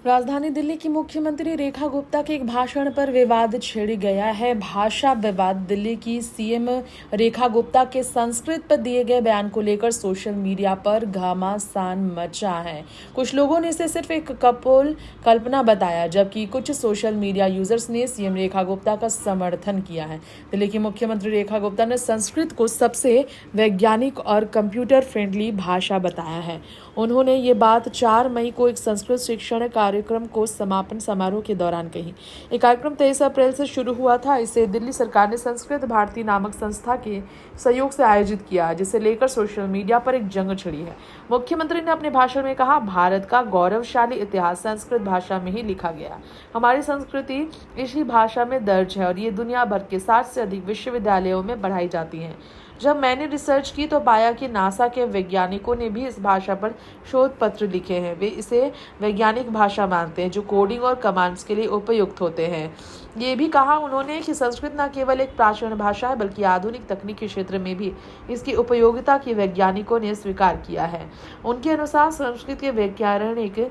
राजधानी दिल्ली की मुख्यमंत्री रेखा गुप्ता के एक भाषण पर विवाद छिड़ गया है। भाषा विवाद। दिल्ली की सीएम रेखा गुप्ता के संस्कृत पर दिए गए बयान को लेकर सोशल मीडिया पर घमासान मचा है। कुछ लोगों ने इसे सिर्फ एक कपोल कल्पना बताया, जबकि कुछ सोशल मीडिया यूजर्स ने सीएम रेखा गुप्ता का समर्थन किया है। दिल्ली की मुख्यमंत्री रेखा गुप्ता ने संस्कृत को सबसे वैज्ञानिक और कंप्यूटर फ्रेंडली भाषा बताया है। उन्होंने ये बात 4 मई को एक संस्कृत शिक्षण कार्यक्रम को समापन समारोह के दौरान कही। ये कार्यक्रम 23 अप्रैल से शुरू हुआ था। इसे दिल्ली सरकार ने संस्कृत भारती नामक संस्था के सहयोग से आयोजित किया, जिसे लेकर सोशल मीडिया पर एक जंग छिड़ी है। मुख्यमंत्री ने अपने भाषण में कहा, भारत का गौरवशाली इतिहास संस्कृत भाषा में ही लिखा गया। हमारी संस्कृति इसी भाषा में दर्ज है और ये दुनिया भर के 60 से अधिक विश्वविद्यालयों में पढ़ाई जाती है। जब मैंने रिसर्च की तो पाया कि नासा के वैज्ञानिकों ने भी इस भाषा पर शोध पत्र लिखे हैं। वे इसे वैज्ञानिक भाषा मानते हैं जो कोडिंग और कमांड्स के लिए उपयुक्त होते हैं। ये भी कहा उन्होंने कि संस्कृत न केवल एक प्राचीन भाषा है बल्कि आधुनिक तकनीक के क्षेत्र में भी इसकी उपयोगिता की वैज्ञानिकों ने स्वीकार किया है। उनके अनुसार संस्कृत के वैज्ञानिक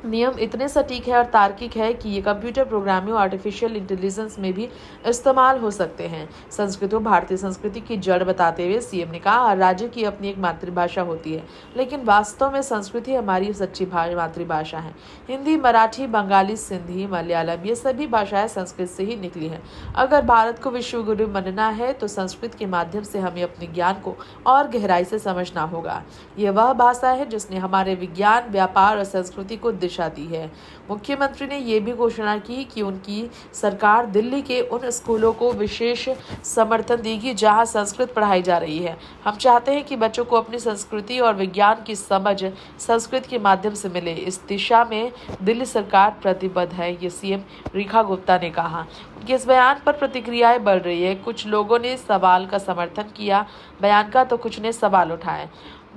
नियम इतने सटीक है और तार्किक है कि ये कंप्यूटर प्रोग्रामिंग और आर्टिफिशियल इंटेलिजेंस में भी इस्तेमाल हो सकते हैं। संस्कृत को भारतीय संस्कृति की जड़ बताते हुए सीएम ने कहा, हर राज्य की अपनी एक मातृभाषा होती है, लेकिन वास्तव में संस्कृत ही हमारी सच्ची मातृभाषा है। हिंदी, मराठी, बंगाली, सिंधी, मलयालम ये सभी भाषाएं संस्कृत से ही निकली हैं। अगर भारत को विश्व गुरु बनना है तो संस्कृत के माध्यम से हमें अपने ज्ञान को और गहराई से समझना होगा। ये वह भाषा है जिसने हमारे विज्ञान, व्यापार और संस्कृति को दिशा दी है। मुख्यमंत्री ने यह भी घोषणा की कि उनकी सरकार दिल्ली के उन स्कूलों को विशेष समर्थन देगी जहां संस्कृत पढ़ाई जा रही है। हम चाहते हैं कि बच्चों को अपनी संस्कृति और विज्ञान की समझ संस्कृत के माध्यम से मिले। इस दिशा में दिल्ली सरकार प्रतिबद्ध है, ये सीएम रेखा गुप्ता ने कहा। उनके इस बयान पर प्रतिक्रियाएं बढ़ रही है। कुछ लोगों ने सवाल का समर्थन किया बयान का, तो कुछ ने सवाल उठाए।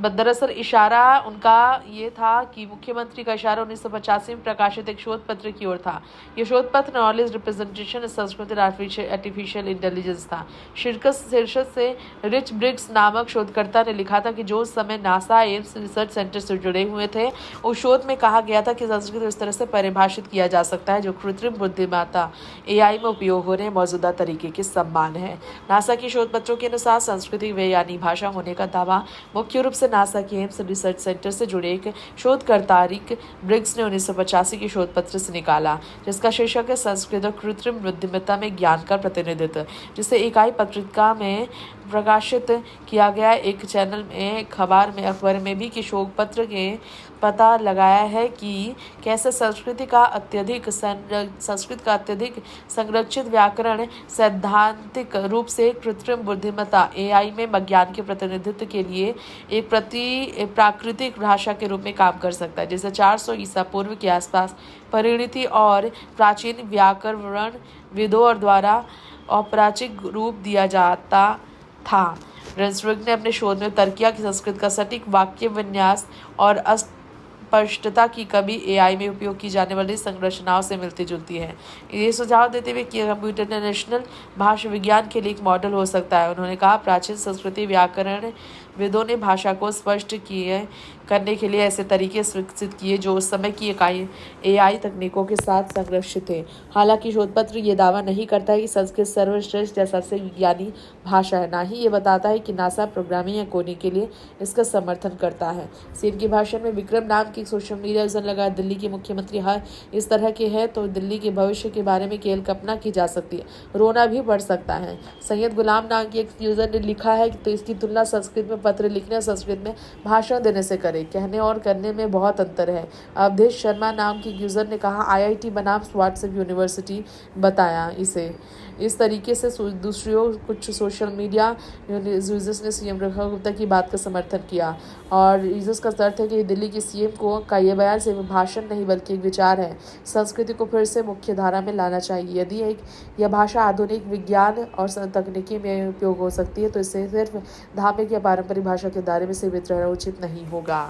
दरअसल इशारा उनका ये था कि मुख्यमंत्री का इशारा 1985 में प्रकाशित एक शोध पत्र की ओर था। यह शोध पत्र knowledge representation Sanskrit artificial intelligence था। शीर्षक से रिच ब्रिग्स नामक शोधकर्ता ने लिखा था कि जो उस समय नासा एम्स रिसर्च सेंटर से जुड़े हुए थे, उस शोध में कहा गया था कि संस्कृत इस तरह से परिभाषित किया जा सकता है जो कृत्रिम बुद्धिमत्ता AI में उपयोग हो रहे मौजूदा तरीके के समान है। नासा के शोध पत्रों के अनुसार संस्कृत वैज्ञानिक भाषा होने का दावा मुख्य रूप से नासा के एम्स रिसर्च सेंटर से जुड़े एक शोधकर्ता रिक ब्रिग्स ने 1985 के शोध पत्र से निकाला, जिसका शीर्षक है संस्कृत और कृत्रिम बुद्धिमत्ता में ज्ञान का प्रतिनिधित्व, जिसे इकाई पत्रिका में प्रकाशित किया गया। एक चैनल में अखबार में भी कि शोध पत्र के पता लगाया है कि कैसे संस्कृत का अत्यधिक संरक्षित व्याकरण सैद्धांतिक रूप से कृत्रिम बुद्धिमत्ता AI में ज्ञान के प्रतिनिधित्व के लिए एक प्राकृतिक भाषा के रूप में काम कर सकता है, जिसे 400 ईसा पूर्व के आसपास परिणति और प्राचीन व्याकरण विदों द्वारा औपचारिक रूप दिया जाता था। रेंसवर्ग ने अपने शोध में तर्क किया कि संस्कृत का सटीक वाक्य विन्यास और स्पष्टता की कमी AI में उपयोग की जाने वाली संरचनाओं से मिलती जुलती है। ये सुझाव देते हुए कि कंप्यूटर नेशनल भाषा विज्ञान के लिए एक मॉडल हो सकता है। उन्होंने कहा, प्राचीन संस्कृति व्याकरण विदों ने भाषा को स्पष्ट करने के लिए ऐसे तरीके विकसित किए जो उस समय की AI तकनीकों के साथ संरक्षित थे। हालांकि शोध पत्र ये दावा नहीं करता है कि संस्कृत सर्वश्रेष्ठ या सबसे विज्ञानी भाषा है, ना ही ये बताता है कि नासा प्रोग्रामिंग या कोडिंग के लिए इसका समर्थन करता है। सीएम के भाषण में विक्रम नाम की सोशल मीडिया यूजर लगा, दिल्ली के मुख्यमंत्री हर इस तरह के है तो दिल्ली के भविष्य के बारे में केवल कल्पना की जा सकती है, रोना भी पड़ सकता है। सैयद गुलाम नाम की एक यूजर ने लिखा है तो इसकी तुलना संस्कृत में पत्र लिखने और संस्कृत में भाषण देने से करें, कहने और करने में बहुत अंतर है। अवधेश शर्मा नाम की यूजर ने कहा, IIT बनाम व्हाट्सएप यूनिवर्सिटी बताया इसे। इस तरीके से कुछ सोशल मीडिया यूजर्स ने सीएम रेखा गुप्ता की बात का समर्थन किया और यूजर्स का तर्क है कि दिल्ली के सीएम का यह बयान सिर्फ भाषण नहीं बल्कि एक विचार है। संस्कृति को फिर से मुख्य धारा में लाना चाहिए। यदि यह भाषा आधुनिक विज्ञान और तकनीकी में उपयोग हो सकती है तो इसे सिर्फ धार्मिक या पारंपरिक भाषा के दायरे में सीमित रहना उचित नहीं होगा।